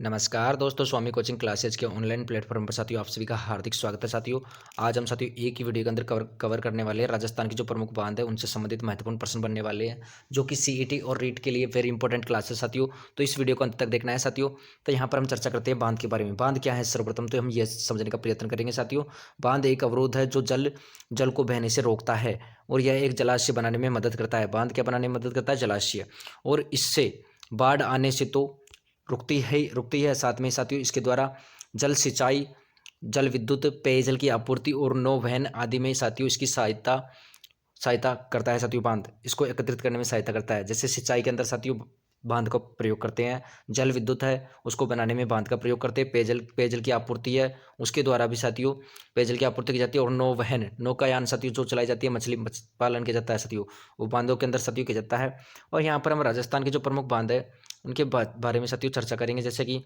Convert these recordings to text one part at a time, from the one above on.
नमस्कार दोस्तों, स्वामी coaching classes के ऑनलाइन प्लेटफॉर्म पर साथियों आप सभी का हार्दिक स्वागत है। साथियों आज हम साथियों एक ही वीडियो के अंदर कवर करने वाले हैं राजस्थान की जो प्रमुख बांध है उनसे संबंधित महत्वपूर्ण प्रश्न बनने वाले हैं, जो कि सीईटी और रीट के लिए वेरी इंपॉर्टेंट क्लास है साथियों। तो इस वीडियो को अंत तक देखना है साथियों। तो यहाँ पर हम चर्चा करते हैं बांध के बारे में। बांध क्या है, सर्वप्रथम तो हम ये समझने का प्रयत्न करेंगे साथियों। बांध एक अवरोध है जो जल को बहने से रोकता है और यह एक जलाशय बनाने में मदद करता है। बांध क्या बनाने में मदद करता है? जलाशय। और इससे बाढ़ आने से तो रुकती है, साथ में साथियों इसके द्वारा जल सिंचाई, जल विद्युत, पेयजल की आपूर्ति और नौवहन आदि में साथियों इसकी सहायता करता है साथियों। बांध इसको एकत्रित करने में सहायता करता है। जैसे सिंचाई के अंदर साथियों बांध का प्रयोग करते हैं, जल विद्युत है उसको बनाने में बांध का प्रयोग करते हैं, पेयजल की आपूर्ति है उसके द्वारा भी साथियों पेयजल की आपूर्ति की जाती है, और नौवहन नौकायान साथियों जो चलाई जाती है, मछली पालन किया जाता है साथियों, वो बांधों के अंदर साथियों किया जाता है। और यहाँ पर हम राजस्थान के जो प्रमुख बांध है उनके बारे में साथियों चर्चा करेंगे। जैसे कि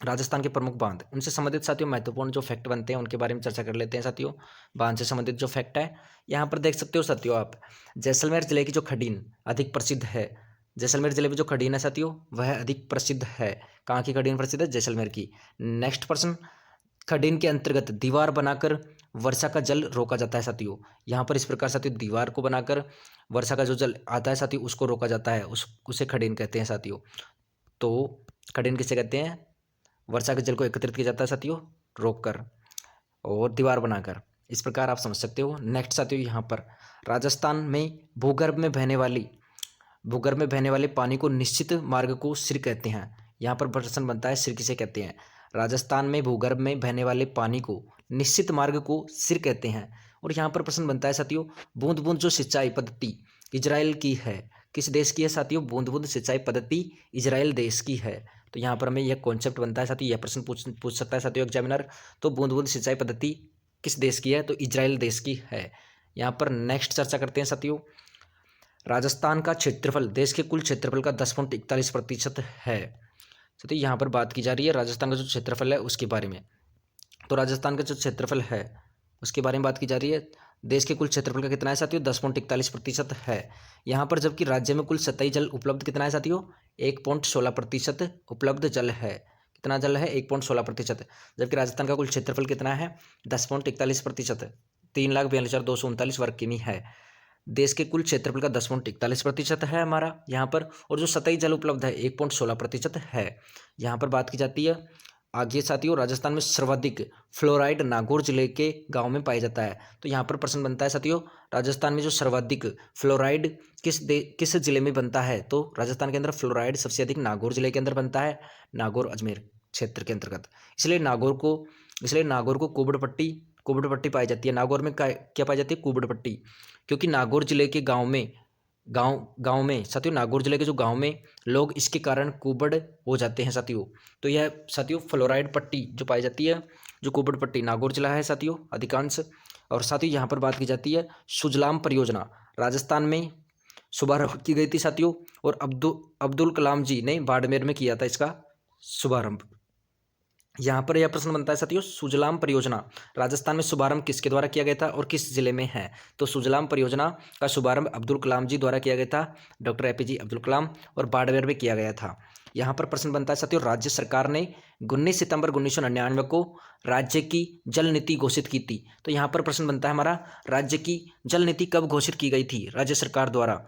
राजस्थान के प्रमुख बांध, उनसे संबंधित साथियों महत्वपूर्ण जो फैक्ट बनते हैं उनके बारे में चर्चा कर लेते हैं साथियों। बांध से संबंधित जो फैक्ट है यहाँ पर देख सकते हो साथियों आप, जैसलमेर जिले की जो खडीन अधिक प्रसिद्ध है। जैसलमेर जिले में जो खडीन है साथियों वह अधिक प्रसिद्ध है। कहाँ की खडीन प्रसिद्ध है? जैसलमेर की। नेक्स्ट प्रश्न, खडीन के अंतर्गत दीवार बनाकर वर्षा का जल रोका जाता है साथियों। यहाँ पर इस प्रकार साथियों दीवार को बनाकर वर्षा का जो जल आता है साथियों उसको रोका जाता है, उसे खडीन कहते हैं साथियों। तो खडीन किसे कहते हैं? वर्षा के जल को एकत्रित किया जाता है साथियों रोक कर और दीवार बनाकर। इस प्रकार आप समझ सकते हो। नेक्स्ट साथियों यहाँ पर राजस्थान में भूगर्भ में बहने वाले पानी को निश्चित मार्ग को सिर कहते हैं। यहाँ पर प्रश्न बनता है सिर किसे कहते हैं? राजस्थान में भूगर्भ में बहने वाले पानी को निश्चित मार्ग को सिर कहते हैं। और यहाँ पर प्रश्न बनता है साथियों, बूंद बूंद जो सिंचाई पद्धति इजराइल की है, किस देश की है साथियों? बूंद बूंद सिंचाई पद्धति इजराइल देश की है। तो यहाँ पर हमें यह कॉन्सेप्ट बनता है साथियों, यह प्रश्न पूछ सकता है साथियों एग्जामिनर। तो बूंद बूंद सिंचाई पद्धति किस देश की है? तो इजराइल देश की है। यहाँ पर नेक्स्ट चर्चा करते हैं साथियों, राजस्थान का क्षेत्रफल देश के कुल क्षेत्रफल का 10.41% है। साथियों यहाँ पर बात की जा रही है राजस्थान का जो क्षेत्रफल है उसके बारे में। तो राजस्थान का जो क्षेत्रफल है उसके बारे में बात की जा रही है। देश के कुल क्षेत्रफल का कितना है साथियों? 10.41% है। यहाँ पर जबकि राज्य में कुल सतही जल उपलब्ध कितना है साथियों? 1.16% उपलब्ध जल है। कितना जल है? 1.16%। जबकि राजस्थान का कुल क्षेत्रफल कितना है? 10.41%, 3,42,239 वर्ग किमी है। देश के कुल क्षेत्रफल का 10.41% है हमारा यहाँ पर, और जो सतही जल उपलब्ध है 1.16% है। यहाँ पर बात की जाती है आगे साथियों, राजस्थान में सर्वाधिक फ्लोराइड नागौर जिले के गांव में पाया जाता है। तो यहाँ पर प्रश्न बनता है साथियों, राजस्थान में जो सर्वाधिक फ्लोराइड किस जिले में बनता है? तो राजस्थान के अंदर फ्लोराइड सबसे अधिक नागौर जिले के अंदर बनता है, नागौर अजमेर क्षेत्र के अंतर्गत। इसलिए नागौर को कुबड़ पट्टी पाई जाती है। नागौर में क्या पाई जाती है? कुबड़ पट्टी। क्योंकि नागौर जिले के गांव में साथियों, नागौर जिले के जो गांव में लोग इसके कारण कुबड़ हो जाते हैं साथियों। तो यह साथियों फ्लोराइड पट्टी जो पाई जाती है, जो कुबड़ पट्टी, नागौर जिला है साथियों अधिकांश। और साथियों यहाँ पर बात की जाती है सुजलाम परियोजना, राजस्थान में शुभारंभ की गई थी साथियों, और अब्दुल कलाम जी ने बाड़मेर में किया था इसका शुभारंभ। यहाँ पर यह प्रश्न बनता है साथियों, सुजलाम परियोजना राजस्थान में शुभारंभ किसके द्वारा किया गया था और किस जिले में है? तो सुजलाम परियोजना का शुभारंभ अब्दुल कलाम जी द्वारा किया गया था, डॉक्टर एपीजे अब्दुल कलाम, और बाड़मेर में किया गया था। यहाँ पर प्रश्न बनता है साथियों, राज्य सरकार ने 19 सितंबर 1999 को राज्य की जल नीति घोषित की थी। तो यहाँ पर प्रश्न बनता है हमारा, राज्य की जल नीति कब घोषित की गई थी राज्य सरकार द्वारा?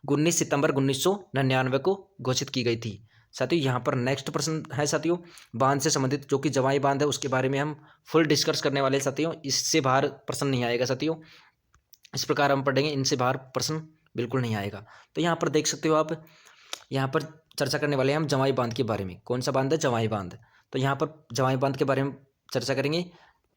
19 सितंबर 1999 को घोषित की गई थी साथियों। यहाँ पर नेक्स्ट प्रश्न है साथियों, बांध से संबंधित, जो कि जवाई बांध है उसके बारे में हम फुल डिस्कस करने वाले साथियों। इससे बाहर प्रश्न नहीं आएगा साथियों, इस प्रकार हम पढ़ेंगे, इनसे बाहर प्रश्न बिल्कुल नहीं आएगा। तो यहाँ पर देख सकते हो आप, यहाँ पर चर्चा करने वाले हैं हम जवाई बांध के बारे में। कौन सा बांध है? जवाई बांध। तो यहाँ पर जवाई बांध के बारे में चर्चा करेंगे।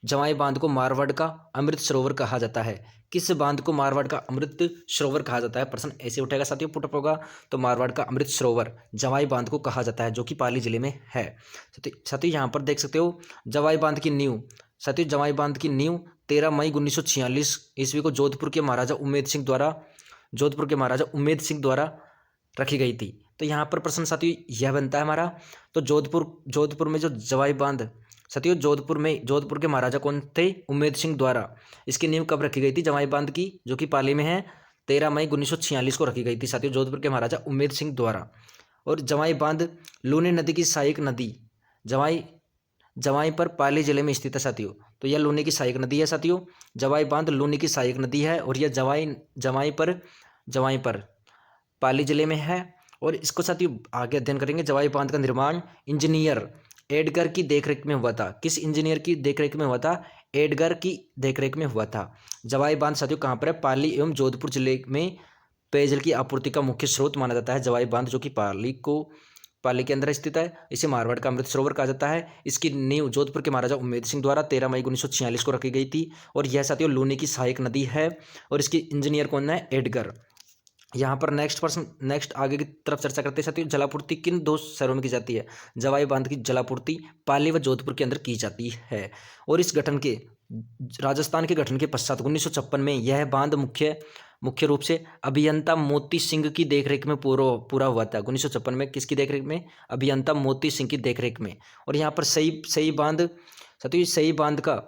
जवाई बांध को मारवाड़ का अमृत सरोवर कहा जाता है। किस बांध को मारवाड़ का अमृत सरोवर कहा जाता है? प्रश्न ऐसे उठेगा साथियों, पुटअप होगा। तो मारवाड़ का अमृत सरोवर जवाई बांध को कहा जाता है, जो कि पाली जिले में है। साथियों यहाँ पर देख सकते हो जवाई बांध की नींव, साथियों जवाई बांध की नींव 13 मई 1946 ईस्वी को जोधपुर के महाराजा उम्मेद सिंह द्वारा रखी गई थी। तो यहाँ पर प्रश्न साथियों यह बनता है हमारा, तो जोधपुर में जो जवाई बांध साथियों, जोधपुर के महाराजा कौन थे? उम्मेद सिंह द्वारा इसकी नींव कब रखी गई थी जवाई बांध की, जो कि पाली में है? 13 मई 1946 को रखी गई थी साथियों, जोधपुर के महाराजा उम्मेद सिंह द्वारा। और जवाई बांध लूनी नदी की सहायक नदी जवाई जवाई पर पाली जिले में स्थित है साथियों। तो यह लूनी की सहायक नदी है साथियों। जवाई बांध लूनी की सहायक नदी है और यह जवाई पर पाली जिले में है। और इसको साथियों आगे अध्ययन करेंगे। जवाई बांध का निर्माण इंजीनियर एडगर की देखरेख में हुआ था। किस इंजीनियर की देखरेख में हुआ था? एडगर की देखरेख में हुआ था। जवाई बांध साथियों कहाँ पर है? पाली एवं जोधपुर जिले में पेयजल की आपूर्ति का मुख्य स्रोत माना जाता है जवाई बांध, जो कि पाली के अंदर स्थित है। इसे मारवाड़ का अमृत सरोवर कहा जाता है। इसकी नींव जोधपुर के महाराजा उम्मेद सिंह द्वारा 13 मई 1946 को रखी गई थी। और यह साथियों लूनी की सहायक नदी है और इसकी इंजीनियर कौन है? एडगर। यहाँ पर नेक्स्ट आगे की तरफ चर्चा करते हैं साथियों। जलापूर्ति किन दो शहरों में की जाती है? जवाई बांध की जलापूर्ति पाली व जोधपुर के अंदर की जाती है। और इस गठन के राजस्थान के गठन के पश्चात 1956 में यह बांध मुख्य रूप से अभियंता मोती सिंह की देखरेख में पूरा हुआ था। 1956 में किसकी देखरेख में? अभियंता मोती सिंह की देखरेख में। और यहाँ पर सही बांध साथियों, सही बांध का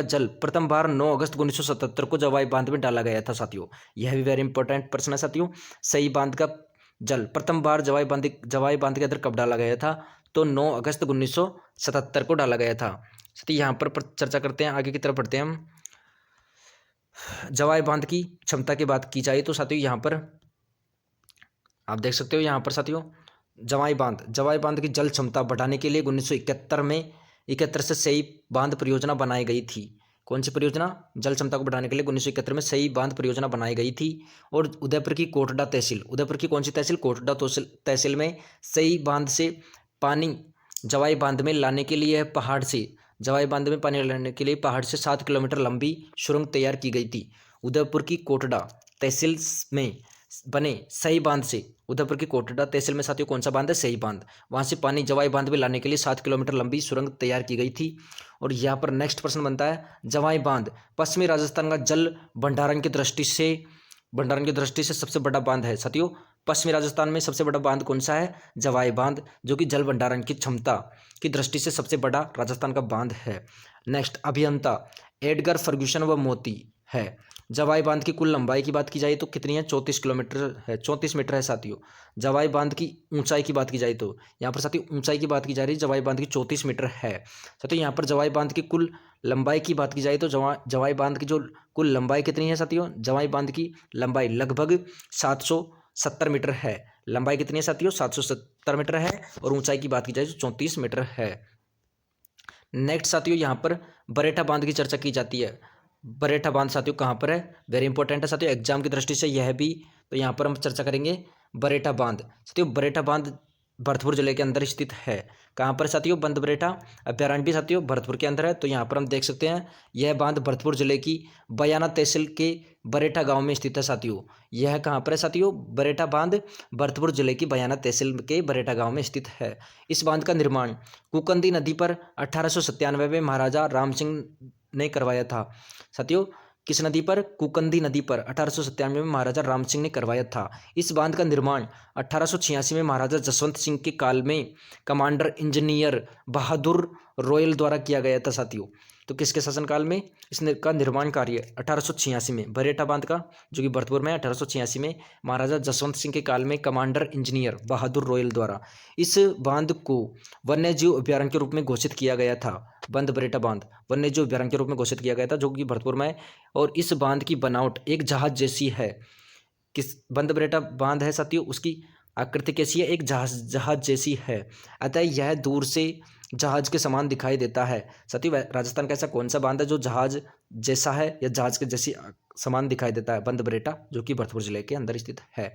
जल प्रथम बार 9 अगस्त 1977 को जवाई बांध में डाला गया था साथियों। यह भी वेरी इंपॉर्टेंट प्रश्न है साथियों। सही बांध का जल प्रथम बार जवाई बांध के अंदर कब डाला गया था? तो 9 अगस्त 1977 को डाला गया था साथियों। यहाँ पर चर्चा करते हैं, आगे की तरफ बढ़ते हैं हम। जवाई बांध की क्षमता की बात की जाए तो साथियों यहाँ पर आप देख सकते हो, यहाँ पर साथियों जवाई बांध की जल क्षमता बढ़ाने के लिए 1971 से सही बांध परियोजना बनाई गई थी। कौन सी परियोजना? जल क्षमता को बढ़ाने के लिए 1971 में सही बांध परियोजना बनाई गई थी। और उदयपुर की कौन सी तहसील? कोटडा तहसील में सही बांध से पानी जवाई बांध में लाने के लिए पहाड़ से 7 किलोमीटर लंबी सुरंग तैयार की गई थी। उदयपुर की कोटडा तहसील में बने सही बांध से, उदयपुर की कोटडा तहसील में साथियों कौन सा बांध है? सही बांध। वहां से पानी जवाई बांध में लाने के लिए 7 किलोमीटर लंबी सुरंग तैयार की गई थी। और यहाँ पर नेक्स्ट प्रश्न बनता है, जवाई बांध पश्चिमी राजस्थान का जल भंडारण की दृष्टि से सबसे बड़ा बांध है साथियों। पश्चिमी राजस्थान में सबसे बड़ा बांध कौन सा है? जवाई बांध, जो कि जल भंडारण की क्षमता की दृष्टि से सबसे बड़ा राजस्थान का बांध है। नेक्स्ट अभियंता एडगर फर्ग्यूसन व मोती है। जवाई बांध की कुल लंबाई की बात की जाए तो कितनी है? 34 मीटर है साथियों। जवाई बांध की ऊंचाई की बात की जाए तो यहाँ पर साथियों ऊंचाई की बात की जा रही है, जवाई बांध की 34 मीटर है साथियों। यहाँ पर जवाई बांध की कुल लंबाई की बात की जाए तो जवाई बांध की जो कुल लंबाई कितनी है साथियों? जवाई बांध की लंबाई लगभग 770 मीटर है। लंबाई कितनी है साथियों? 770 मीटर है। और ऊंचाई की बात की जाए तो 34 मीटर है। नेक्स्ट साथियों यहाँ पर बरेठा बांध की चर्चा की जाती है। बरेठा बांध साथियों कहाँ पर है? वेरी इंपॉर्टेंट है साथियों, एग्जाम की दृष्टि से यह भी। तो यहाँ पर हम चर्चा करेंगे बरेठा बांध साथियों। बरेठा बांध भरतपुर जिले के अंदर स्थित है। कहाँ पर साथियों? बंद बरेठा अभ्यारण्य भी साथियों भरतपुर के अंदर है। तो यहाँ पर हम देख सकते हैं यह बांध भरतपुर जिले की बयाना तहसील के बरेठा गांव में स्थित है साथियों। यह कहाँ पर है साथियों? बरेठा बांध भरतपुर जिले की बयाना तहसील के बरेठा गांव में स्थित है। इस बांध का निर्माण कुकंदी नदी पर 1897 में महाराजा राम सिंह ने करवाया था साथियों। किस नदी पर? कुकंदी नदी पर 1897 में महाराजा राम सिंह ने करवाया था। इस बांध का निर्माण 1886 में महाराजा जसवंत सिंह के काल में कमांडर इंजीनियर बहादुर रॉयल द्वारा किया गया था साथियों। तो किसके शासनकाल में इसका निर्माण कार्य? 1886 में। बरेठा बांध का जो कि भरतपुर में 1886 में महाराजा जसवंत सिंह के काल में कमांडर इंजीनियर बहादुर रॉयल द्वारा इस बांध को वन्य जीव अभ्यारण्य के रूप में घोषित किया गया था। बंद बरेठा बांध वन्य जीव अभ्यारण्य के रूप में घोषित किया गया था, जो कि भरतपुर में है। और इस बांध की बनावट एक जहाज जैसी है। किस बंद बरेठा बांध है साथियों, उसकी आकृति कैसी है? एक जहाज जैसी है। अतः यह दूर से जहाज के समान दिखाई देता है साथियों। राजस्थान का ऐसा कौन सा बांध है जो जहाज जैसा है या जहाज के जैसी समान दिखाई देता है? बंद बरेठा, जो कि भरतपुर जिले के अंदर स्थित है।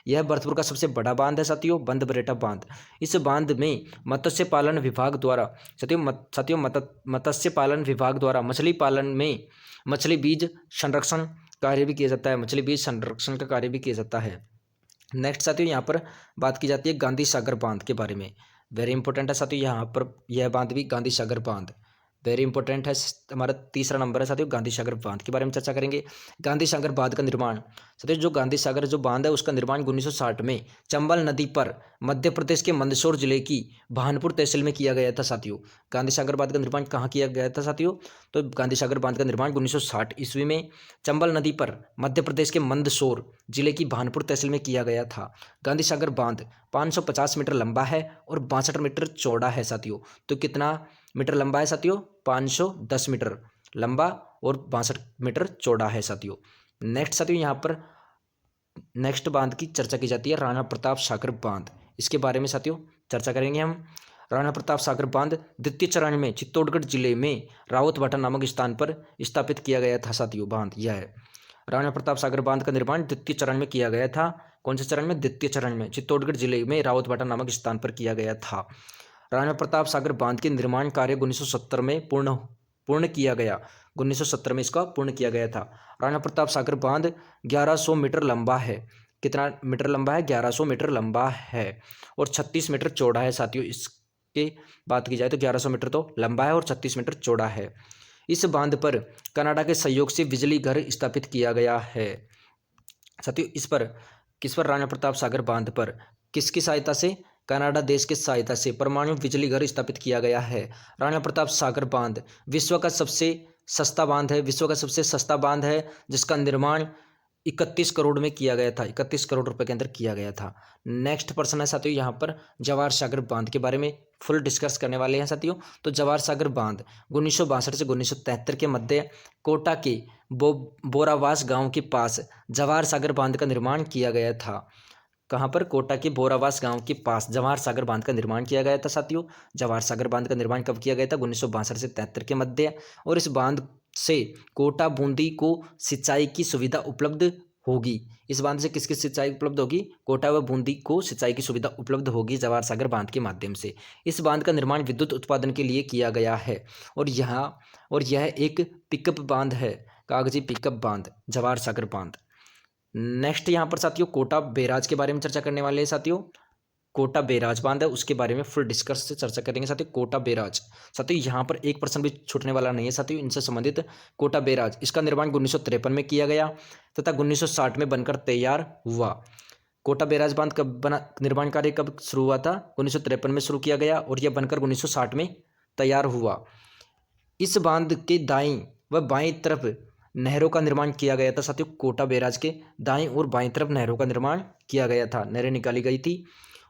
यह भरतपुर का सबसे बड़ा बांध है साथियों, बंद बरेठा बांध। इस बांध में मत्स्य पालन विभाग द्वारा मत्स्य पालन विभाग द्वारा मछली पालन में मछली बीज संरक्षण कार्य भी किया जाता है। मछली बीज संरक्षण का कार्य भी किया जाता है। नेक्स्ट साथियों यहाँ पर बात की जाती है गांधी सागर बांध के बारे में। वेरी इंपॉर्टेंट है साथियों यहाँ पर यह बांध भी, गांधी सागर बांध। वेरी इंपॉर्टेंट है। हमारा तीसरा नंबर है साथियों, गांधी सागर बांध के बारे में चर्चा करेंगे। गांधी सागर बांध का निर्माण, साथियों जो गांधी सागर जो बांध है उसका निर्माण 1960 में चंबल नदी पर मध्य प्रदेश के मंदसौर जिले की भानपुर तहसील में किया गया था साथियों। गांधी सागर बांध का निर्माण कहाँ किया गया था साथियों? तो गांधी सागर बांध का निर्माण 1960 ईस्वी में चंबल नदी पर मध्य प्रदेश के मंदसौर जिले की भानपुर तहसील में किया गया था। गांधी सागर बांध 550 मीटर लंबा है और 62 मीटर चौड़ा है साथियों। तो कितना मीटर लंबा है साथियों? 510 मीटर लंबा और 62 मीटर चौड़ा है साथियों। नेक्स्ट साथियों यहाँ पर नेक्स्ट बांध की चर्चा की जाती है, राणा प्रताप सागर बांध। इसके बारे में साथियों चर्चा करेंगे हम। राणा प्रताप सागर बांध द्वितीय चरण में चित्तौड़गढ़ जिले में रावतभाटा नामक स्थान पर स्थापित किया गया था साथियों। बांध यह है, राणा प्रताप सागर बांध का निर्माण द्वितीय चरण में किया गया था। कौन से चरण में? द्वितीय चरण में चित्तौड़गढ़ जिले में रावतभाटा नामक स्थान पर किया गया था। राणा प्रताप सागर बांध के निर्माण कार्य 1970 में पूर्ण किया गया। 1970 में इसका पूर्ण किया गया था। राणा प्रताप सागर बांध 1100 मीटर लंबा है। कितना मीटर लंबा है? 1100 मीटर लंबा है और 36 मीटर चौड़ा है साथियों। इसके बात की जाए तो 1100 मीटर तो लंबा है और 36 मीटर चौड़ा है। इस बांध पर कनाडा के सहयोग से बिजली घर स्थापित किया गया है साथियों। इस पर किस पर? राणा प्रताप सागर बांध पर किसकी सहायता से? कनाडा देश की सहायता से परमाणु बिजली घर स्थापित किया गया है। राणा प्रताप सागर बांध विश्व का सबसे सस्ता बांध है। विश्व का सबसे सस्ता बांध है जिसका निर्माण 31 करोड़ में किया गया था। 31 करोड़ रुपए के अंदर किया गया था। नेक्स्ट प्रश्न है साथियों यहाँ पर जवाहर सागर बांध के बारे में फुल डिस्कस करने वाले हैं साथियों। तो जवाहर सागर बांध 1962 से 1973 के मध्य कोटा के बोरावास गांव के पास जवाहर सागर बांध का निर्माण किया गया था। कहाँ पर? कोटा के बोरावास गांव के पास जवाहर सागर बांध का निर्माण किया गया था साथियों। जवाहर सागर बांध का निर्माण कब किया गया था? 1962 से 73 के मध्य। और इस बांध से कोटा बूंदी को सिंचाई की सुविधा उपलब्ध होगी। इस बांध से किसकी सिंचाई उपलब्ध होगी? कोटा व बूंदी को सिंचाई की सुविधा उपलब्ध होगी जवाहर सागर बांध के माध्यम से। इस बांध का निर्माण विद्युत उत्पादन के लिए किया गया है और यह एक पिकअप बांध है, कागजी पिकअप बांध, जवाहर सागर बांध। नेक्स्ट यहाँ पर साथियों कोटा बैराज के बारे में चर्चा करने वाले हैं साथियों। कोटा बैराज बांध है उसके बारे में फुल डिस्कस से चर्चा करेंगे साथियों। कोटा बैराज साथियों यहाँ पर एक पर्सन भी छूटने वाला नहीं है साथियों इनसे संबंधित। कोटा बैराज इसका निर्माण 1953 में किया गया तथा 1960 में बनकर तैयार हुआ। कोटा बैराज बांध कब बना? निर्माण कार्य कब शुरू हुआ था? 1953 में शुरू किया गया और यह बनकर 1960 में तैयार हुआ। इस बांध के दाईं व बाईं तरफ नहरों का निर्माण किया गया था साथियों। कोटा बैराज के दाईं और बाईं तरफ नहरों का निर्माण किया गया था। नहरें निकाली गई थी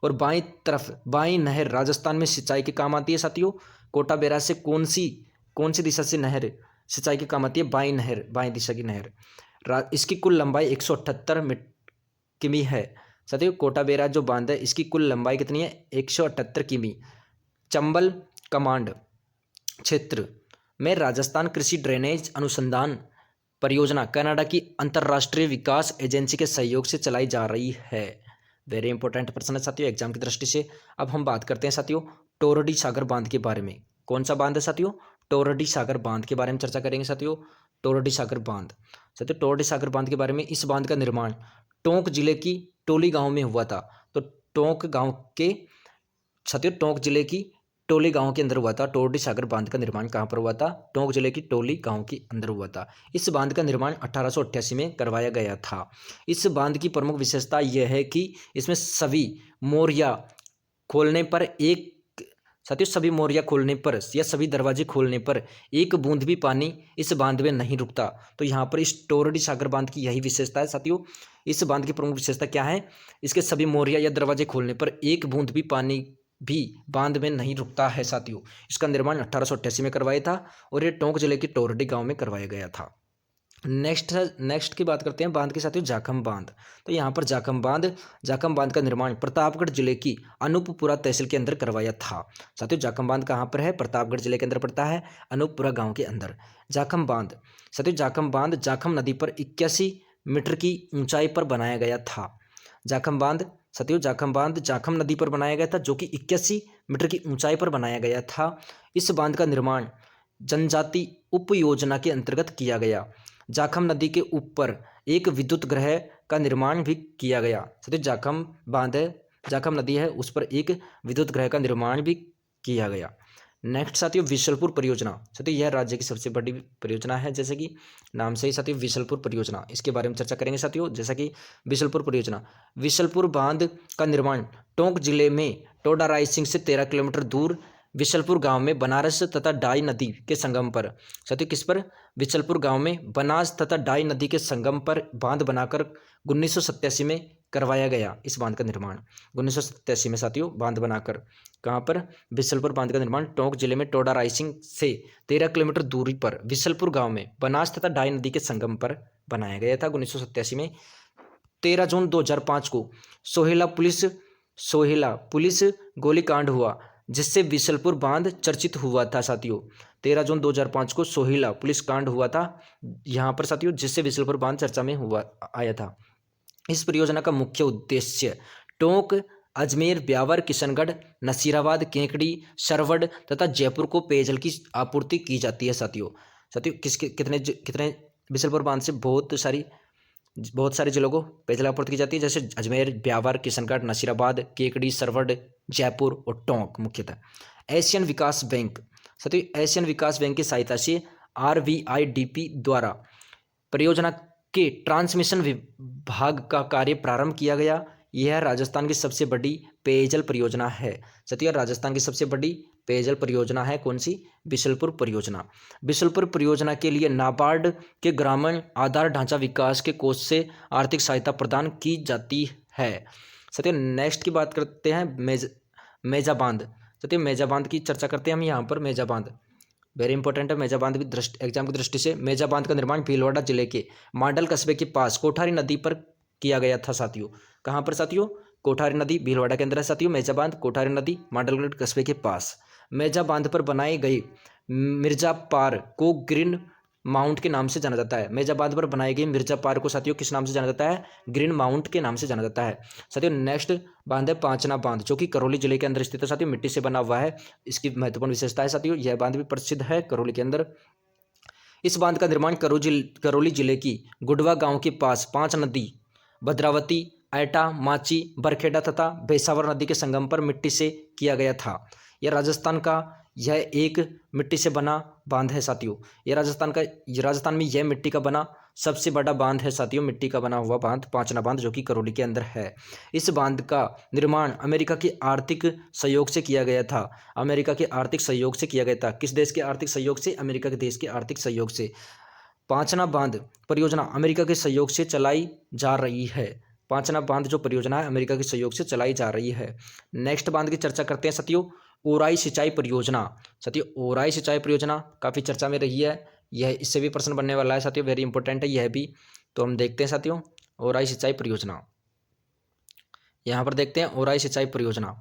और बाईं नहर राजस्थान में सिंचाई के काम आती है साथियों। कोटा बैराज से कौन सी दिशा से नहर सिंचाई के काम आती है? बाईं नहर, बाईं दिशा की नहर। इसकी कुल लंबाई 178 किमी है साथियों। कोटा बैराज जो बांध है इसकी कुल लंबाई कितनी है? 178 किमी। चंबल कमांड क्षेत्र में राजस्थान कृषि ड्रेनेज अनुसंधान परियोजना कनाडा की अंतर्राष्ट्रीय विकास एजेंसी के सहयोग से चलाई जा रही है। वेरी इंपॉर्टेंट प्रश्न है साथियों एग्जाम की दृष्टि से। अब हम बात करते हैं साथियों टोरडी सागर बांध के बारे में। कौन सा बांध है साथियों? टोरडी सागर बांध के बारे में चर्चा करेंगे साथियों। टोरडी सागर बांध साथियों, टोरडी सागर बांध के बारे में, इस बांध का निर्माण टोंक जिले की टोली गांव में हुआ था। तो टोंक जिले की टोली गांव के अंदर हुआ था। टोरडी सागर बांध का निर्माण कहाँ पर हुआ था? टोंक जिले की टोली गांव के अंदर हुआ था। इस बांध का निर्माण 1888 में करवाया गया था। इस बांध की प्रमुख विशेषता यह है कि इसमें सभी मोरिया खोलने पर या सभी दरवाजे खोलने पर एक बूंद भी पानी इस बांध में नहीं रुकता। तो यहाँ पर इस टोरडी सागर बांध की यही विशेषता है साथियों। इस बांध की प्रमुख विशेषता क्या है? इसके सभी मोरिया या दरवाजे खोलने पर एक बूंद भी पानी भी बांध में नहीं रुकता है साथियों। इसका निर्माण 1888 में करवाया था और ये टोंक जिले के टोरडी गांव में करवाया गया था। नेक्स्ट की बात करते हैं बांध के साथियों जाखम बांध। तो यहाँ पर जाखम बांध का निर्माण प्रतापगढ़ जिले की अनूपपुरा तहसील के अंदर करवाया था साथियों। जाखम बांध कहाँ पर है? प्रतापगढ़ जिले के अंदर पड़ता है, अनूपपुरा गांव के अंदर। जाखम बांध साथियों, जाखम नदी पर 81 मीटर की ऊंचाई पर बनाया गया था। जाखम बांध जाखम नदी पर बनाया गया था जो कि 81 मीटर की ऊंचाई पर बनाया गया था। इस बांध का निर्माण जनजाति उप योजना के अंतर्गत किया गया। जाखम नदी के ऊपर एक विद्युत गृह का निर्माण भी किया गया। साथियों जाखम नदी है उस पर एक विद्युत गृह का निर्माण भी किया गया। नेक्स्ट साथियों विशलपुर परियोजना। साथियों यह राज्य की सबसे बड़ी परियोजना है, जैसे कि नाम से ही साथियों विशलपुर परियोजना, इसके बारे में चर्चा करेंगे साथियों। जैसा कि विशलपुर परियोजना, विशलपुर बांध का निर्माण टोंक जिले में टोडा रायसिंह से 13 किलोमीटर दूर विशलपुर गांव में बनारस तथा डाई नदी के संगम पर। साथियों किस पर? विशलपुर गांव में बनास तथा डाई नदी के संगम पर बांध बनाकर 1987 में करवाया गया। इस बांध का निर्माण 1987 में साथियों बांध बनाकर कहाँ पर? विशलपुर बांध का निर्माण टोंक जिले में टोडा रायसिंह से 13 किलोमीटर दूरी पर विशलपुर गांव में बनास तथा डाई नदी के संगम पर बनाया गया था 1987 में। 13 जून 2005 को सोहेला पुलिस गोलीकांड हुआ, जिससे विशलपुर बांध चर्चित हुआ था साथियों। 13 जून 2005 को सोहेला पुलिस कांड हुआ था यहाँ पर साथियों, जिससे विशलपुर बांध चर्चा में आया था। इस परियोजना का मुख्य उद्देश्य टोंक, अजमेर, ब्यावर, किशनगढ़, नसीराबाद, केकड़ी, सरवड़ तथा जयपुर को पेयजल की आपूर्ति की जाती है साथियों। कितने विशलपुर बांध से बहुत सारे जिलों को पेयजल आपूर्ति की जाती है, जैसे अजमेर, ब्यावर, किशनगढ़, नसीराबाद, केकड़ी, सरवड़, जयपुर और टोंक मुख्यतः। एशियन विकास बैंक साथियों, एशियन विकास बैंक की सहायता से RVIDP द्वारा परियोजना के ट्रांसमिशन विभाग का कार्य प्रारंभ किया गया। यह राजस्थान की सबसे बड़ी पेयजल परियोजना है साथियों। राजस्थान की सबसे बड़ी पेयजल परियोजना है कौन सी? विशलपुर परियोजना। विशलपुर परियोजना के लिए नाबार्ड के ग्रामीण आधार ढांचा विकास के कोष से आर्थिक सहायता प्रदान की जाती है साथियों। नेक्स्ट की बात करते हैं मेजा बांध साथियों। मेजा बांध की चर्चा करते हैं हम यहाँ पर। मेजा बांध वेरी इंपॉर्टेंट है। मेजा बांध भी एग्जाम की दृष्टि से। मेजा बांध का निर्माण भीलवाड़ा जिले के मांडल कस्बे के पास कोठारी नदी पर किया गया था साथियों। कहाँ पर साथियों? कोठारी नदी भीलवाड़ा के अंदर है साथियों। मेजा बांध कोठारी नदी मांडलगढ़ कस्बे के पास। मेजा बांध पर बनाए गए मिर्जा पार को ग्रीन माउंट के नाम से जाना जाता है। मेजा बांध पर बनाए गए मिर्जा पार को साथियों किस नाम से जाना जाता है? ग्रीन माउंट के नाम से जाना जाता है साथियों। नेक्स्ट बांध है पांचना बांध, जो कि करौली जिले के अंदर स्थित है साथियों। मिट्टी से बना हुआ है। इसकी महत्वपूर्ण विशेषता है साथियों। यह बांध भी प्रसिद्ध है करौली के अंदर। इस बांध का निर्माण करौली जिले की गुडवा गांव के पास 5 नदी भद्रावती, ऐटा, माची, बरखेड़ा तथा बेसावर नदी के संगम पर मिट्टी से किया गया था। यह एक मिट्टी से बना बांध है साथियों। राजस्थान में यह मिट्टी का बना सबसे बड़ा बांध है साथियों। मिट्टी का बना हुआ बांध पांचना बांध, जो कि करौली के अंदर है। इस बांध का निर्माण अमेरिका के आर्थिक सहयोग से किया गया था। अमेरिका के आर्थिक सहयोग से किया गया था। किस देश के आर्थिक सहयोग से? अमेरिका के देश के आर्थिक सहयोग से। पांचना बांध परियोजना अमेरिका के सहयोग से चलाई जा रही है। पांचना बांध जो परियोजना है अमेरिका के सहयोग से चलाई जा रही है। नेक्स्ट बांध की चर्चा करते हैं साथियों। ओराई सिंचाई परियोजना साथियों। ओराई सिंचाई परियोजना काफ़ी चर्चा में रही है। यह इससे भी प्रश्न बनने वाला है साथियों। वेरी इंपॉर्टेंट है यह भी। तो हम देखते हैं साथियों ओराई सिंचाई परियोजना। यहाँ पर देखते हैं ओराई सिंचाई परियोजना।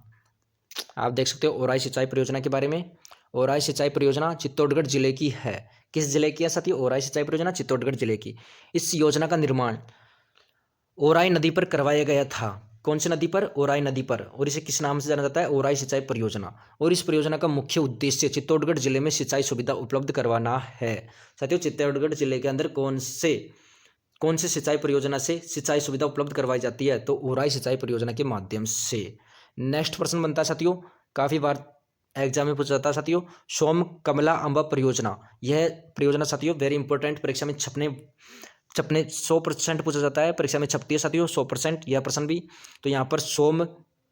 आप देख सकते हो ओराई सिंचाई परियोजना के बारे में। ओराई सिंचाई परियोजना चित्तौड़गढ़ जिले की है। किस जिले की है साथियों? ओराई सिंचाई परियोजना चित्तौड़गढ़ जिले की। इस योजना का निर्माण ओराई नदी पर करवाया गया था। कौन सी नदी पर? ओराई नदी पर। और इसे किस नाम से जाना जाता है? ओराई सिंचाई परियोजना। और इस परियोजना का मुख्य उद्देश्य चित्तौड़गढ़ जिले में सिंचाई सुविधा उपलब्ध करवाना है साथियों। चित्तौड़गढ़ जिले के अंदर कौन से सिंचाई परियोजना से सिंचाई सुविधा उपलब्ध करवाई जाती है? तो ओराई सिंचाई परियोजना के माध्यम से। नेक्स्ट प्रश्न बनता है साथियों, काफी बार एग्जाम में पूछा जाता है साथियों, सोम कमला अंबा परियोजना। यह परियोजना साथियों वेरी इंपॉर्टेंट, परीक्षा में छपने 100% पूछा जाता है। परीक्षा में छपती है साथियों 100% यह प्रश्न भी। तो यहाँ पर सोम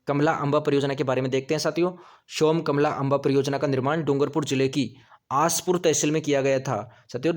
कमला अंबा परियोजना के बारे में देखते हैं साथियों। सोम कमला अंबा परियोजना का निर्माण डूंगरपुर जिले की आसपुर तहसील में किया गया था साथियों।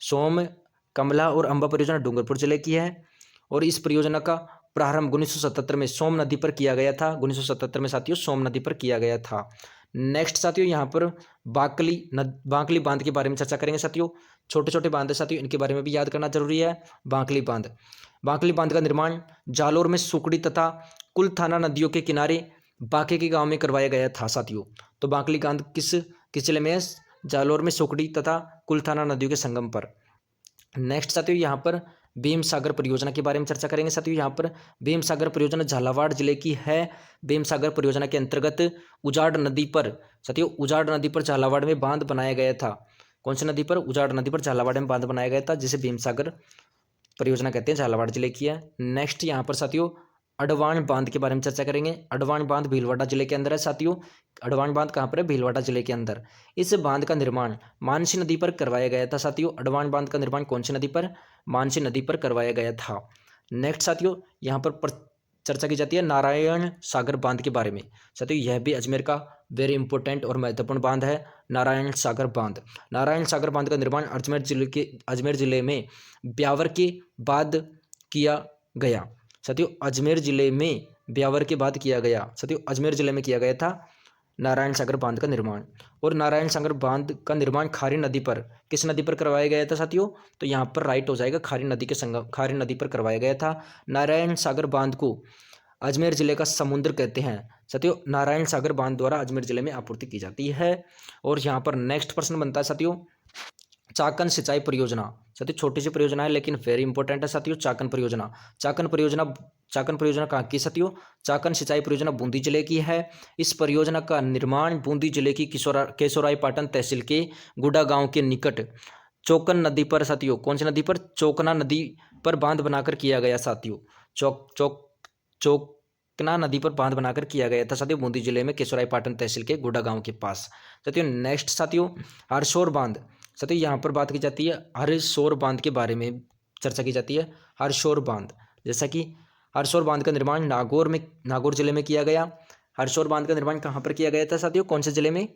सोम कमला और अंबा परियोजना डूंगरपुर जिले की है। और इस परियोजना का प्रारंभ 1977 में सोम नदी पर किया गया था। 1977 में साथियों सोम नदी पर किया गया था। नेक्स्ट साथियों यहाँ पर बांकली बांध के बारे में चर्चा करेंगे साथियों। छोटे छोटे बांध है साथियों, इनके बारे में भी याद करना जरूरी है। बांकली बांध का निर्माण जालोर में सुकड़ी तथा कुलथाना नदियों के किनारे बांके के गांव में करवाया गया था साथियों। तो बांकली बांध किस जिले में है? जालोर में सुकड़ी तथा कुलथाना नदियों के संगम पर। नेक्स्ट साथियों यहाँ पर भीम सागर परियोजना के बारे में चर्चा करेंगे साथियों। यहाँ पर भीम सागर परियोजना झालावाड़ जिले की है। भीम सागर परियोजना के अंतर्गत उजाड़ नदी पर साथियों झालावाड़ में बांध बनाया गया था। कौन सी नदी पर? उजाड़ नदी पर झालावाड़ में बांध बनाया गया था, जिसे भीम सागर परियोजना कहते हैं। झालावाड़ जिले की है। नेक्स्ट यहाँ पर साथियों अडवाण बांध के बारे में चर्चा करेंगे। अडवाण बांध भीलवाड़ा जिले के अंदर है साथियों। अडवाण बांध कहाँ पर है? भीलवाड़ा जिले के अंदर। इस बांध का निर्माण मानसी नदी पर करवाया गया था साथियों। अडवाण बांध का निर्माण कौन सी नदी पर? मानसी नदी पर करवाया गया था। नेक्स्ट साथियों, यहाँ पर चर्चा की जाती है नारायण सागर बांध के बारे में। साथियों यह भी अजमेर का वेरी इंपॉर्टेंट और महत्वपूर्ण बांध है, नारायण सागर बांध। नारायण सागर बांध का निर्माण अजमेर जिले में ब्यावर के बाद किया गया। साथियों अजमेर जिले में ब्यावर के बाद किया गया। साथियों अजमेर जिले में किया गया था नारायण सागर बांध का निर्माण। और नारायण सागर बांध का निर्माण खारी नदी पर, किस नदी पर करवाया गया था साथियों? तो यहाँ पर राइट हो जाएगा, खारी नदी के संगम, खारी नदी पर करवाया गया था। नारायण सागर बांध को अजमेर जिले का समुद्र कहते हैं। साथियों नारायण सागर बांध द्वारा अजमेर जिले में आपूर्ति की जाती है। और यहाँ पर नेक्स्ट प्रश्न बनता है साथियों, चाकन सिंचाई परियोजना। साथियों छोटी सी परियोजना है लेकिन वेरी इंपॉर्टेंट है साथियों, चाकन परियोजना। चाकन परियोजना कहाँ की साथियों? चाकन सिंचाई परियोजना बूंदी जिले की है। इस परियोजना का निर्माण बूंदी जिले की केशोरायपाटन तहसील के गुडा गांव के निकट चौकन नदी पर साथियों, कौन सी नदी पर? चौकना नदी पर बांध बनाकर किया गया साथियों। चौकना नदी पर बांध बनाकर किया गया था साथियों, बूंदी जिले में केशोरायपाटन तहसील के गुडा गांव के पास। साथियों नेक्स्ट साथियों, हरसोर बांध। साथियों यहाँ पर बात की जाती है हरसोर बांध के बारे में चर्चा की जाती है। हरसोर बांध, जैसा कि हरसोर बांध का निर्माण नागौर जिले में किया गया। हरसोर बांध का निर्माण कहाँ पर किया गया था साथियों? कौन से जिले में?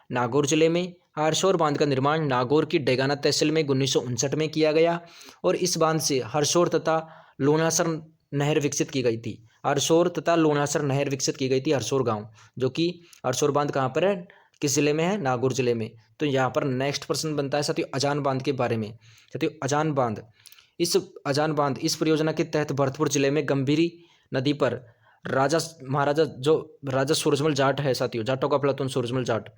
नागौर जिले में। हरसोर बांध का निर्माण नागौर की डेगाना तहसील में 1959 में किया गया। और इस बांध से हरसोर तथा लोनासर नहर विकसित की गई थी। हरसोर तथा लोनासर नहर विकसित की गई थी हरसोर गांव, जो कि हरसोर बांध कहाँ पर है? किस जिले में है? नागौर जिले में। तो यहाँ पर नेक्स्ट प्रश्न बनता है साथियों अजान बांध के बारे में। साथियों अजान बांध इस परियोजना के तहत भरतपुर जिले में गंभीरी नदी पर राजा सूरजमल जाट है साथियों, जाटों का प्लातून सूरजमल जाट।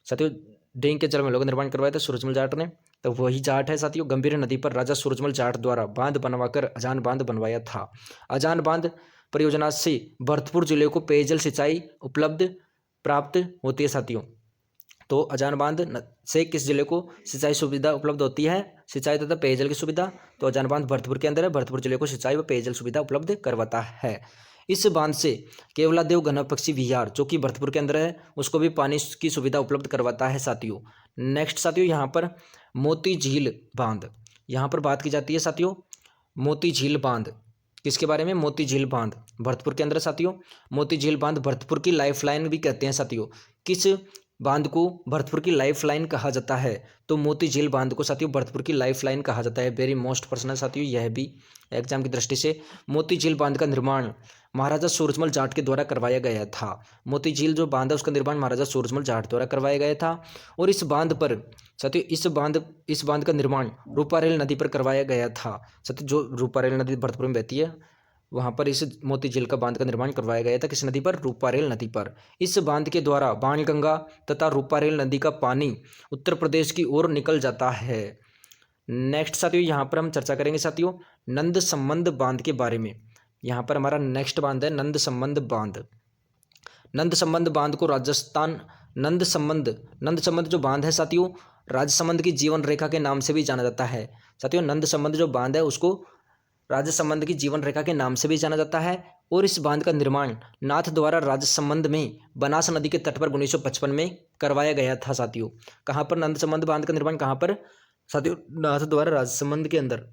साथियों डेंग के जल में लोग निर्माण करवाया था सूरजमल जाट ने, तो वही जाट है साथियों। गंभीरी नदी पर राजा सूरजमल जाट द्वारा बांध बनवाकर अजान बांध बनवाया था। अजान बांध परियोजना से भरतपुर जिले को पेयजल सिंचाई उपलब्ध प्राप्त होती है साथियों। तो अजान बांध से किस जिले को सिंचाई सुविधा उपलब्ध होती है? सिंचाई तथा पेयजल की सुविधा। तो अजान बांध भरतपुर के अंदर है, भरतपुर जिले को सिंचाई व पेयजल सुविधा उपलब्ध करवाता है। इस बांध से केवलादेव घना पक्षी विहार, जो कि भरतपुर के अंदर है, उसको भी पानी की सुविधा उपलब्ध करवाता है साथियों। नेक्स्ट साथियों यहाँ पर मोती झील बांध, यहाँ पर बात की जाती है साथियों मोती झील बांध। किसके बारे में? मोती झील बांध भरतपुर के अंदर साथियों। मोती झील बांध भरतपुर की लाइफलाइन भी कहते हैं साथियों। किस बांध को भरतपुर की लाइफलाइन कहा जाता है? तो मोती झील बांध को साथियों भरतपुर की लाइफलाइन कहा जाता है। वेरी मोस्ट प्रश्न है साथियों यह भी एग्जाम की दृष्टि से। मोती झील बांध का निर्माण महाराजा सूरजमल जाट के द्वारा करवाया गया था। मोती झील जो बांध है उसका निर्माण महाराजा सूरजमल जाट द्वारा करवाया गया था। और इस बांध पर साथियों इस बांध का निर्माण रूपारेल नदी पर करवाया गया था। साथियों जो रूपारेल नदी भरतपुर में बहती है, वहाँ पर इस मोती झील का बांध का निर्माण करवाया गया था। किस नदी पर? रूपारेल नदी पर। इस बांध के द्वारा बाणगंगा तथा रूपारेल नदी का पानी उत्तर प्रदेश की ओर निकल जाता है। नेक्स्ट साथियों यहाँ पर हम चर्चा करेंगे साथियों नंद संबंध बांध के बारे में। यहाँ पर हमारा नेक्स्ट बांध है नंद संबंध बांध। नंद संबंध बांध को राजस्थान नंद संबंध जो बांध है साथियों राजसमंद की जीवन रेखा के नाम से भी जाना जाता है। साथियों नंद संबंध जो बांध है उसको राजसमंद की जीवन रेखा के नाम से भी जाना जाता है। और इस बांध का निर्माण नाथ द्वारा राजसमंद में बनास नदी के तट पर 1955 में करवाया गया था साथियों। कहाँ पर? नंद संबंध बांध का निर्माण कहाँ पर साथियों? नाथ द्वारा राजसमंद के अंदर।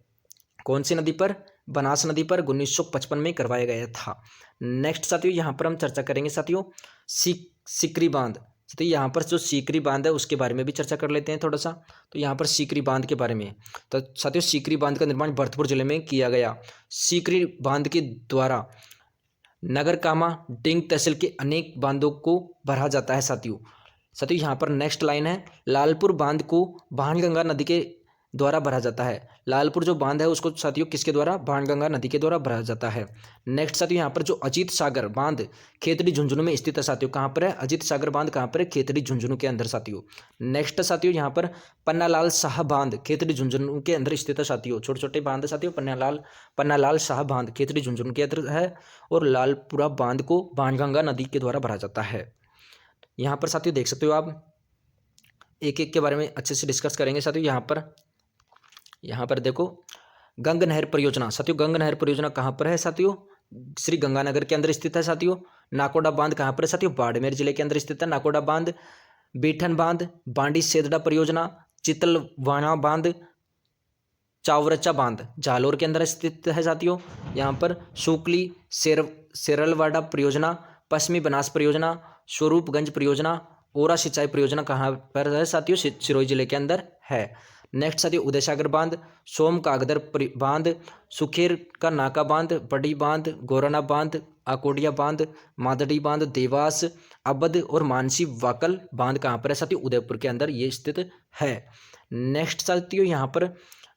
कौन सी नदी पर? बनास नदी पर 1955 में करवाया गया था। नेक्स्ट साथियों यहाँ पर हम चर्चा करेंगे साथियों सीकरी बांध। तो यहाँ पर जो सीकरी बांध है उसके बारे में भी चर्चा कर लेते हैं थोड़ा सा। तो यहाँ पर सीकरी बांध के बारे में, तो साथियों सीकरी बांध का निर्माण भरतपुर जिले में किया गया। सीकरी बांध के द्वारा नगरकामा डिंग तहसील के अनेक बांधों को भरा जाता है साथियों। यहाँ पर नेक्स्ट लाइन है लालपुर बांध को बाणगंगा नदी के द्वारा भरा जाता है। लालपुर जो बांध है उसको साथियों किसके द्वारा? बाणगंगा नदी के द्वारा भरा जाता है। नेक्स्ट साथियों यहाँ पर जो अजीत सागर बांध खेतड़ी झुंझुनू में स्थित है साथियों। कहाँ पर है? अजीत सागर बांध कहाँ पर है? खेतड़ी झुंझुनू के अंदर साथियों। नेक्स्ट साथियों यहाँ पर पन्नालाल शाह बांध खेतड़ी झुंझुनू के अंदर स्थित है साथियों। छोटे छोटे बांध है साथियों। पन्नालाल शाह बांध खेतड़ी झुंझुनू के अंदर है। और लालपुरा बांध को बाणगंगा नदी के द्वारा भरा जाता है। यहाँ पर साथियों देख सकते हो आप, एक एक के बारे में अच्छे से डिस्कस करेंगे साथियों। यहाँ पर देखो गंग नहर परियोजना। साथियों गंग नहर परियोजना कहाँ पर है साथियों? श्री गंगानगर के अंदर स्थित है साथियों। नाकोडा बांध कहाँ पर है साथियों, बाड़मेर जिले के अंदर स्थित है नाकोडा बांध। बीठन बांध, बांडी सेदड़ा परियोजना, चितलवाना बांध, चावरचा बांध जालोर के अंदर स्थित है साथियों। यहाँ पर शुक्ली सेरलवाड़ा परियोजना, पश्चिमी बनास परियोजना, स्वरूपगंज परियोजना, ओरा सिंचाई परियोजना कहाँ पर है साथियों, सिरोही जिले के अंदर है। नेक्स्ट साथियों उदय सागर बांध, सोम कागदर बांध, सुखेर का नाका बांध, बड़ी बांध, गोराना बांध, आकोडिया बांध, मादड़ी बांध, देवास, अबध और मानसी वाकल बांध कहाँ पर है साथियों, उदयपुर के अंदर ये स्थित है। नेक्स्ट साथियों यहाँ पर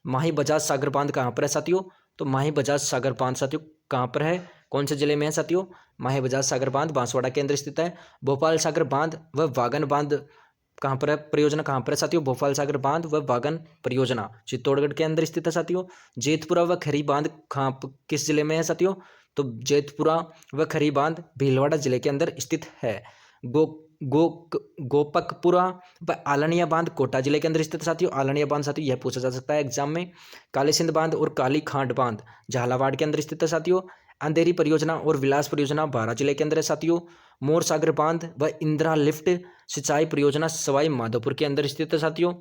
माही बजाज सागर बांध कहाँ पर है साथियों, तो माही बजाज सागर बांध साथियों कहाँ पर है, कौन से जिले में है साथियों, माही बजाज सागर बांध बांसवाड़ा के अंदर स्थित है। भोपाल सागर बांध व वागन बांध कहाँ पर है, परियोजना कहाँ पर है साथियों, भोपाल सागर बांध व वागन परियोजना चित्तौड़गढ़ के अंदर स्थित है साथियों। जेतपुरा व खरी बांध कहाँ किस जिले में है साथियों, तो जेतपुरा व खरी बांध भीलवाड़ा जिले के अंदर स्थित है। गोपकपुरा व आलनिया बांध कोटा जिले के अंदर स्थित साथियों। आलनिया बांध साथियों यह पूछा जा सकता है एग्जाम में। काली सिंध बांध और काली खांड बांध झालावाड़ के अंदर स्थित है साथियों। अंधेरी परियोजना और विलास परियोजना बारां जिले के अंदर है साथियों। मोर सागर बांध व इंदिरा लिफ्ट सिंचाई परियोजना सवाई माधोपुर के अंदर स्थित है साथियों।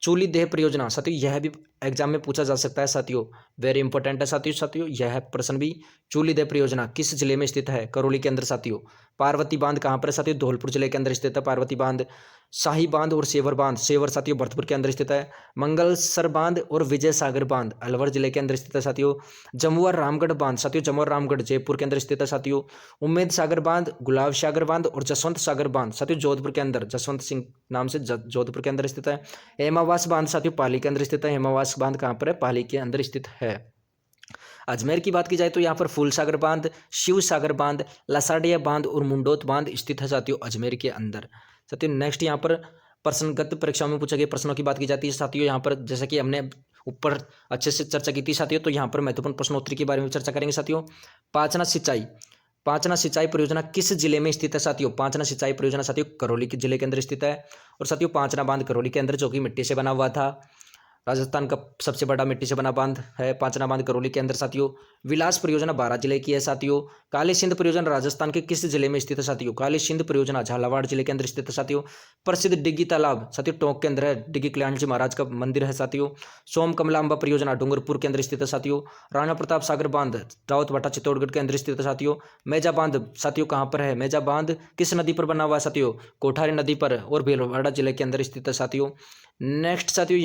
चूली देह परियोजना साथियों यह भी एग्जाम में पूछा जा सकता है साथियों, वेरी इंपॉर्टेंट है साथियों यह प्रश्न भी। चूली देह परियोजना किस जिले में स्थित है, करौली के अंदर साथियों। पार्वती बांध कहाँ पर है साथियों, धौलपुर जिले के अंदर स्थित है पार्वती बांध। शाही बांध और सेवर बांध, सेवर साथियों भरतपुर के अंदर स्थित है। मंगलसर बांध और विजय सागर बांध अलवर जिले के अंदर स्थित है साथियों। जमुआ रामगढ़ बांध साथियों, जमुआ रामगढ़ जयपुर के अंदर स्थित है साथियों। उम्मेद सागर बांध, गुलाब सागर बांध और जसवंत सागर बांध साथियों जोधपुर के अंदर, जसवंत सिंह नाम से जोधपुर के अंदर स्थित है। हेमावास बांध साथियों पाली के अंदर स्थित है। हेमावास बांध कहाँ पर है, पाली के अंदर स्थित है। अजमेर की बात की जाए तो यहाँ पर फूल सागर बांध, शिव सागर बांध, लसाडिया बांध और मुंडोत बांध स्थित है साथियों अजमेर के अंदर। साथियों नेक्स्ट यहाँ पर प्रश्नगत परीक्षाओं में पूछे गए प्रश्नों की बात की जाती है साथियों। यहाँ पर जैसे कि हमने ऊपर अच्छे से चर्चा की थी साथियों, तो यहाँ पर महत्वपूर्ण प्रश्नोत्तरी के बारे में चर्चा करेंगे साथियों। पांचना सिंचाई परियोजना किस जिले में स्थित है साथियों, पांचना सिंचाई परियोजना साथियों करौली के जिले के अंदर स्थित है। और साथियों पांचना बांध करौली के अंदर जो कि मिट्टी से बना हुआ था, राजस्थान का सबसे बड़ा मिट्टी से बना बांध है पांचना बांध करौली के अंदर साथियों। विलास परियोजना बारां जिले की है साथियों। काली सिंध परियोजना राजस्थान के किस जिले में स्थित है साथियों, काली सिंध परियोजना झालावाड़ जिले के अंदर स्थित है साथियों। प्रसिद्ध डिग्गी तालाब साथियों टोंक के अंदर है, डिग्गी कल्याण जी महाराज का मंदिर है साथियों। सोम कमलांबा परियोजना डूंगरपुर के अंदर स्थित है साथियों। राणा प्रताप सागर बांध रावतभाटा चित्तौड़गढ़ के अंदर स्थित है साथियों। मेजा बांध साथियों कहाँ पर है, मेजा बांध किस नदी पर बना हुआ है साथियों, कोठारी नदी पर और भीलवाड़ा जिले के अंदर स्थित है साथियों। नेक्स्ट साथियों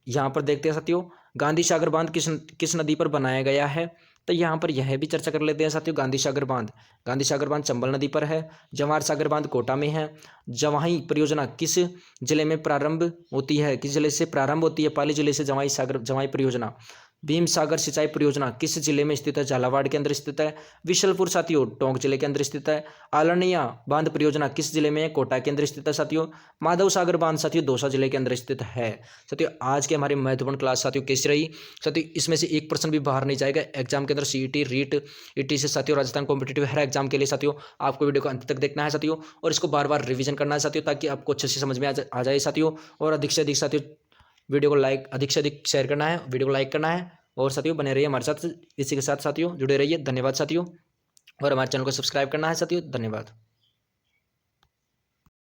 यहाँ पर देखते हैं साथियों गांधी सागर बांध किस नदी पर बनाया गया है, तो यहाँ पर यह भी चर्चा कर लेते हैं साथियों। गांधी सागर बांध चंबल नदी पर है। जवाहर सागर बांध कोटा में है। जवाई परियोजना किस जिले में प्रारंभ होती है, किस जिले से प्रारंभ होती है, पाली जिले से जवाई परियोजना। भीम सागर सिंचाई परियोजना किस जिले में स्थित है, झालावाड़ के अंदर स्थित है। विशलपुर साथियों टोंक जिले के अंदर स्थित है। आलनिया बांध परियोजना किस जिले में है, कोटा के अंदर स्थित है साथियों। माधव सागर बांध साथियों दौसा जिले के अंदर स्थित है। साथियों आज के हमारी महत्वपूर्ण क्लास साथियों कैसी रही साथियों, इसमें से एक प्रश्न भी बाहर नहीं जाएगा एग्जाम के अंदर, सीईटी रीट ईटी से साथियों राजस्थान कॉम्पिटेटिव हर एग्जाम के लिए साथियों आपको वीडियो को अंत तक देखना है साथियों, और इसको बार बार रिवीजन करना है साथियों ताकि आपको अच्छे से समझ में आ जाए साथियों। और अधिक से अधिक साथियों वीडियो को अधिक से अधिक शेयर करना है, वीडियो को लाइक करना है, और साथियों बने रहिए हमारे साथ, इसी के साथ साथियों जुड़े रहिए। धन्यवाद साथियों, और हमारे चैनल को सब्सक्राइब करना है साथियों। धन्यवाद।